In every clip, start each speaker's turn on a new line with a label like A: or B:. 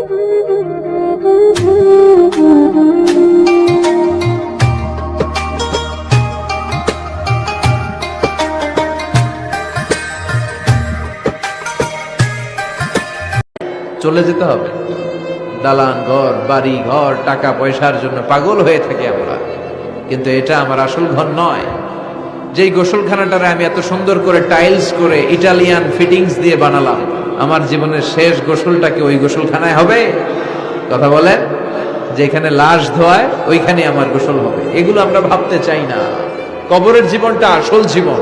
A: চলে যেতে হবে। দালান ঘর, বাড়ি ঘর, টাকা পয়সার জন্য পাগল হয়ে থাকি আমরা, কিন্তু এটা আমার আসল ঘর নয়। যেই গোসলখানাটারে আমি এত সুন্দর করে টাইলস করে ইটালিয়ান ফিটিংস দিয়ে বানালাম, আমার জীবনের শেষ গোসলটা কি ওই গোসলখানায় হবে? কথা বলেন, যেখানে লাশ ধোয়ায় ওইখানে আমার গোসল হবে, এগুলো আমরা ভাবতে চাই না। কবরের জীবনটা আসল জীবন।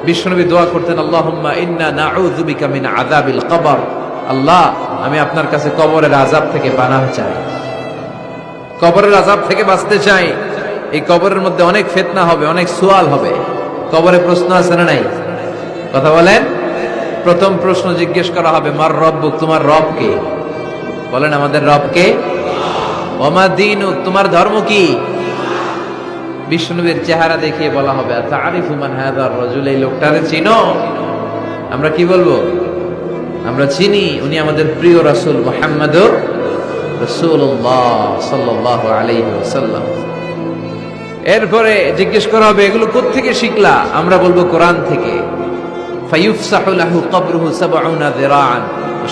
A: বিশ্বনবী দোয়া করতেন, আল্লাহুম্মা ইন্না নাউযু বিকা মিন আযাবিল কবর। আল্লাহ, আমি আপনার কাছে কবরের আযাব থেকে পানাহ চাই, কবরের আযাব থেকে বাঁচতে চাই। এই কবরের মধ্যে অনেক ফিতনা হবে, অনেক সুয়াল হবে। কবরে প্রশ্ন আছে না নাই? কথা বলেন। প্রথম প্রশ্ন জিজ্ঞেস করা হবে, মার রব্বুক, তোমার রব কে? বলেন, আমাদের রব কে? ওয়া মা দীনুক, তোমার ধর্ম কি? বিশ্বনবীর চেহারা দেখিয়ে বলা হবে, আতারিফু মান হাযার রাজুল, এই লোকটারে চিনো? আমরা কি বলবো? আমরা চিনি, উনি আমাদের প্রিয় রাসূল মুহাম্মদুর রাসূলুল্লাহ সাল্লাল্লাহু আলাইহি ওয়াসাল্লাম। এরপরে জিজ্ঞেস করা হবে, এগুলো কোত্থেকে শিখলা? আমরা বলবো, কোরআন থেকে। ফায়ুফসাহু লাহু কবরুহু ৭০ যিরাআন।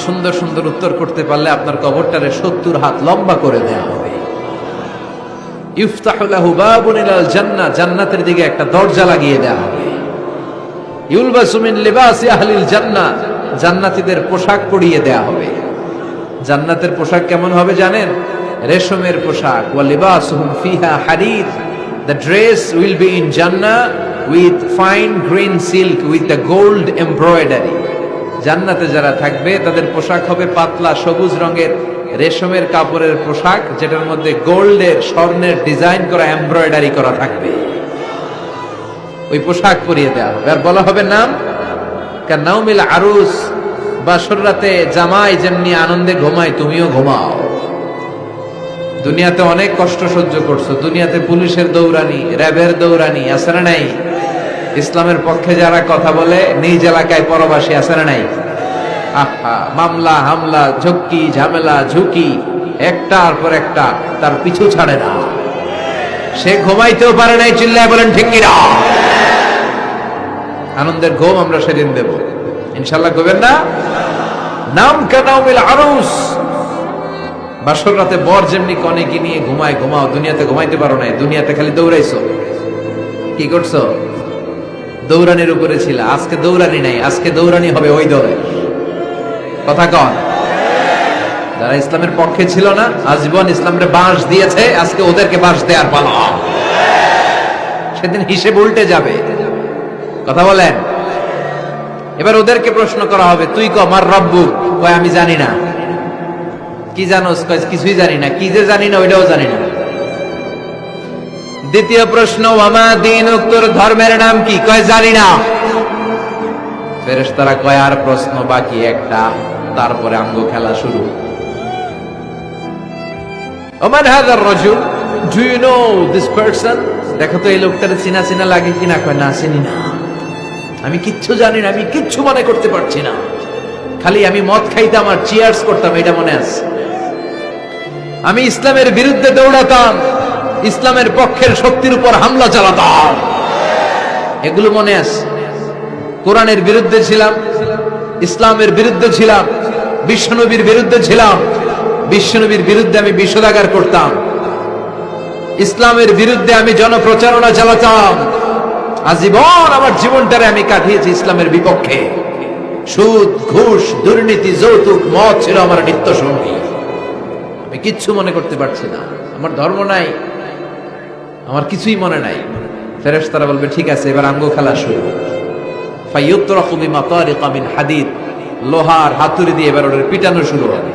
A: সুন্দর সুন্দর উত্তর করতে পারলে আপনার কবরটারে ৭০ হাত লম্বা করে দেয়া হবে। ইফতাহু লাহু বাবুন ইলাল জান্নাহ, জান্নাতের দিকে একটা দরজা লাগিয়ে দেয়া হবে। ইউলবাসু মিন লিবাসি আহলিল জান্নাহ, জান্নাতীদের পোশাক পরিয়ে দেয়া হবে। জান্নাতের পোশাক কেমন হবে জানেন? রেশমের পোশাক। ওয়া লিবাসুহুম ফিহা হারির, the dress will be in Jannah with fine green silk with the gold embroidery. জান্নাতে যারা থাকবে তাদের পোশাক হবে পাতলা সবুজ রঙের রেশমের কাপড়ের পোশাক, যেটার মধ্যে গোল্ডের, স্বর্ণের ডিজাইন করা, এমব্রয়ডারি করা থাকবে। ওই পোশাক পরিয়ে দেওয়া হবে। আর বলা হবে নাম কান্নাউমিল আরুস, বাসর রাতে জামাই যেমনি আনন্দে ঘুমায় তুমিও ঘুমাও। দুনিয়াতে অনেক কষ্ট সহ্য করছো, দুনিয়াতে পুলিশের দৌড়ানি, র্যাবের দৌড়ানি, আছে না নাই? ইসলামের পক্ষে যারা কথা বলে নিজ এলাকায় পরবাসী, আছে না নাই? আহা, মামলা হামলা, ঝক্কি ঝামেলা ঝুঁকি একটার পর একটা, তার পিছু ছাড়ে না। সে ঘুমাইতেও পারে নাই, চিল্লায় বলেন ঠিক কিনা? আনন্দের ঘুম আমরা সেদিন দেব ইনশাআল্লাহ। ঘুমেন না? নাম কানাউমিল আরুস, বাসর রাতে বর যেমনি কনেকে নিয়ে ঘুমায় ঘুমাও। দুনিয়াতে ঘুমাইতে পারো নাই, দুনিয়াতে খালি দৌড়াইছো। কি করছো? দৌড়ানির উপরে ছিল। আজকে দৌড়ানি নাই, আজকে দৌড়ানি হবে ওই দৌড়ে। কথা কন। যারা ইসলামের পক্ষে ছিল না, আজীবন ইসলামের বাঁশ দিয়েছে, আজকে ওদেরকে বাঁশ দেওয়ার পালা। সেদিন হিসেব উল্টে যাবে। কথা বলেন। এবার ওদেরকে প্রশ্ন করা হবে, তুই ক মার রব্বু? কয় আমি জানি না। কি জানোস? কয় কিছুই জানি না। কি যে জানি না ওইটাও জানি না। দ্বিতীয় প্রশ্ন, ওয়ামা দীনুক, তোর ধর্মের নাম কি? কয় জানি না। ফেরেশতারা কয় আর প্রশ্ন বাকি একটা, তারপরে আমগো খেলা শুরু। ওমান হাযার রাজুল, do you know this person? দেখো তো এই লোকটারে চিনা চিনা লাগে কিনা। কয় না, চিনি না, আমি কিচ্ছু জানি না, আমি কিচ্ছু মনে করতে পারছি না। খালি আমি মদ খাইতাম আর চিয়ার্স করতাম, এটা মনে আছে। আমি ইসলামের বিরুদ্ধে দৌড়াতাম, ইসলামের পক্ষের শক্তির উপর হামলা চালাতাম, এগুলো মনে আছে। কোরআনের বিরুদ্ধে ছিলাম, ইসলামের বিরুদ্ধে ছিলাম, বিশ্বনবীর বিরুদ্ধে ছিলাম। বিশ্বনবীর বিরুদ্ধে আমি বিষোদাগার করতাম, ইসলামের বিরুদ্ধে আমি জনপ্রচারণা চালাতাম। আজীবন আমার জীবনটারে আমি কাটিয়েছি ইসলামের বিপক্ষে। সুদ, ঘুষ, দুর্নীতি, যৌতুক, মদ ছিল আমার নিত্য সঙ্গী। আমি কিচ্ছু মনে করতে পারছি না, আমার ধর্ম নাই, আমার কিছুই মনে নাই। ফেরেশতারা বলবে ঠিক আছে, এবার আমগো খেলা শুরু। ফায়ুতরাকু বিমাতারিকা মিন হাদিদ, লোহার হাতুড়ি দিয়ে এবার ওর পিটানো শুরু হবে।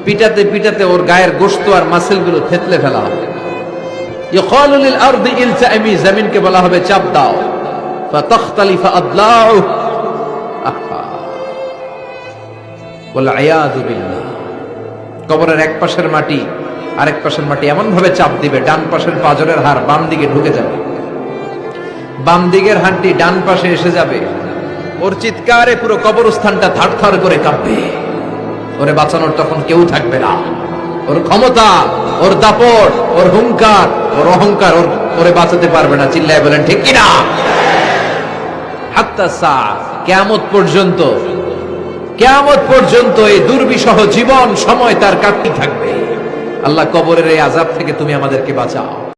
A: পিটাতে পিটাতে ওর গায়ের গোশত আর মাসেলগুলো থেতলে ফেলা হবে। ইয়কালু লিল আরদি ইলতাইমি, জমিনকে বলা হবে চাপ দাও। ফাতাখতালিফু আদলাউ, ওয়াল আয়াযু বিল্লাহ। কবরের এক পাশের মাটি আরেক পাশের মাটি এমন ভাবে চাপ দিবে, ডান পাশের পাজরের হাড় বাম দিকে ঢুকে যাবে, বাম দিকের হাড়টি ডান পাশে এসে যাবে। ওর চিৎকারে পুরো কবরস্থানটা থারথার করে কাঁপবে। ওরে বাঁচানোর তখন কেউ থাকবে না। ওর ক্ষমতা, ওর দাপট, ওর হুঙ্কার, ওর অহংকার ওরে বাঁচাতে পারবে না। চিল্লায় বলেন ঠিক কিনা? হাত্তা সা, কিয়ামত পর্যন্ত, কিয়ামত পর্যন্ত এই দুর্বিষহ জীবন সময় তার কাটতে থাকবে। আল্লাহ কবরের এই আযাব থেকে তুমি আমাদেরকে বাঁচাও।